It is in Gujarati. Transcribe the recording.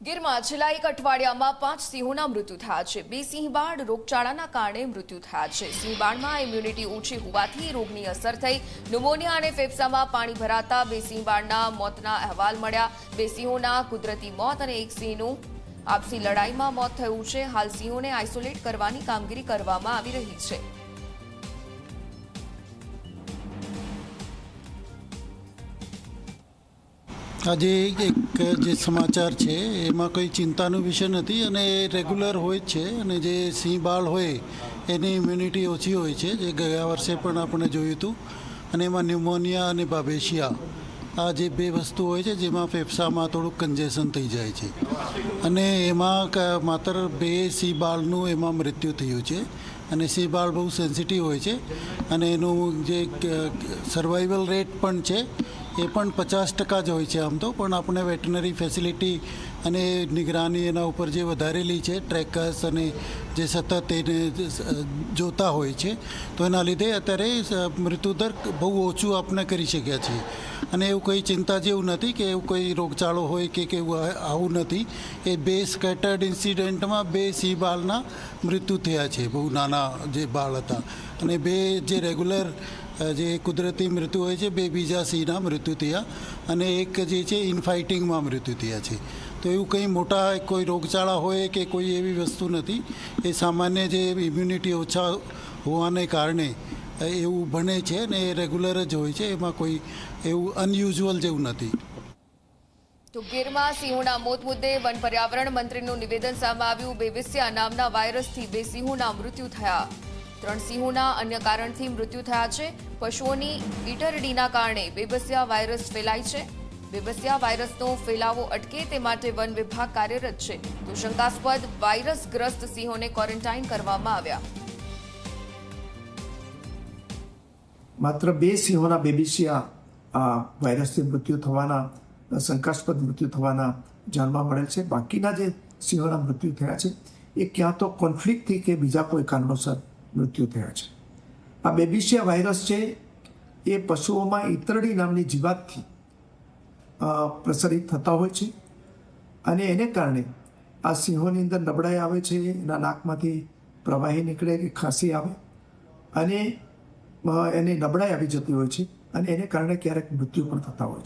ગીરમાં છેલ્લા એક અઠવાડિયામાં 5 સિંહોના મૃત્યુ થયા છે। 2 સિંહબાળ રોગચાળાના કારણે મૃત્યુ થયા છે। સિંહબાળમાં ઇમ્યુનિટી ઓછી હોવાથી રોગની અસર થઈ। ન્યુમોનિયા અને ફેફસામાં પાણી ભરાતા 2 સિંહબાળના મોતના અહેવાલ મળ્યા। 2 સિંહોના કુદરતી મોત અને એક સિંહનું આપસી લડાઈમાં મોત થયું છે। હાલ સિંહોને આઇસોલેટ કરવાની કામગીરી કરવામાં આવી રહી છે। આજે એક જે સમાચાર છે એમાં કોઈ ચિંતાનો વિષય નથી અને એ રેગ્યુલર હોય જ છે અને જે સિંહ બાળ હોય એની ઇમ્યુનિટી ઓછી હોય છે, જે ગયા વર્ષે પણ આપણે જોયું હતું। અને એમાં ન્યુમોનિયા અને બાબેશિયા આ જે 2 વસ્તુ હોય છે જેમાં ફેફસામાં થોડુંક કન્જેશન થઈ જાય છે અને એમાં માત્ર 2 સિંહ બાળનું એમાં મૃત્યુ થયું છે। અને સિંહ બાળ બહુ સેન્સિટિવ હોય છે અને એનું જે સર્વાઈવલ રેટ પણ છે એ પણ 50% જ હોય છે આમ તો, પણ આપણે વેટનરી ફેસિલિટી અને નિગરાની એના ઉપર જે વધારેલી છે, ટ્રેકર્સ અને જે સતત એને જોતા હોય છે, તો એના લીધે અત્યારે મૃત્યુદર બહુ ઓછું આપણે કરી શક્યા છીએ। અને એવું કંઈ ચિંતા જેવું નથી કે એવું કોઈ રોગચાળો હોય કે એવું આવું નથી। એ 2 સ્કેટર્ડ ઇન્સિડન્ટમાં 2 સિંહ બાળના મૃત્યુ થયા છે, બહુ નાના જે બાળ હતા, અને 2 જે રેગ્યુલર જે કુદરતી મૃત્યુ હોય છે 2 બીજા સિંહના મૃત્યુ થયા અને એક જે છે ઇનફાઇટિંગમાં મૃત્યુ થયા છે। તો એવું કંઈ મોટા કોઈ રોગચાળા હોય કે કોઈ એવી વસ્તુ નથી, એ સામાન્ય જે ઇમ્યુનિટી ઓછા હોવાને કારણે એવું બને છે અને એ રેગ્યુલર જ હોય છે, એમાં કોઈ એવું અનયુઝ્યુઅલ જેવું નથી। તો ગીરમાં સિંહોના મોત મુદ્દે વન પર્યાવરણ મંત્રીનું નિવેદન સામે આવ્યું। બેવિસિયા નામના વાયરસથી 2 સિંહોના મૃત્યુ થયા। 3 સિંહોના અન્ય કારણથી મૃત્યુ થયા છે। પશુઓની ઈટરડીના કારણે બેવિસિયા વાયરસ ફેલાય છે। બેવિસિયા વાયરસનો ફેલાવો અટકે તે માટે વન વિભાગ કાર્યરત છે। તો શંકાસ્પદ વાયરસગ્રસ્ત સિંહોને ક્વોરન્ટાઇન કરવામાં આવ્યા। માત્ર 2 સિંહોના બેવિસિયા વાયરસથી મૃત્યુ થવાના, શંકાસ્પદ મૃત્યુ થવાના જાણવા મળેલ છે। બાકીના જે સિંહોના મૃત્યુ થયા છે એ ક્યાં તો કોન્ફ્લિક્ટથી કે બીજા કોઈ કારણોસર મૃત્યુ થયા છે। આ બેવિસિયા વાયરસ છે એ પશુઓમાં ઈતરડી નામની જીવાતથી પ્રસરિત થતા હોય છે અને એને કારણે આ સિંહોની અંદર નબળાઈ આવે છે, એના નાકમાંથી પ્રવાહી નીકળે કે ખાંસી આવે અને એને નબળાઈ આવી જતી હોય છે અને એને કારણે ક્યારેક મૃત્યુ પણ થતા હોય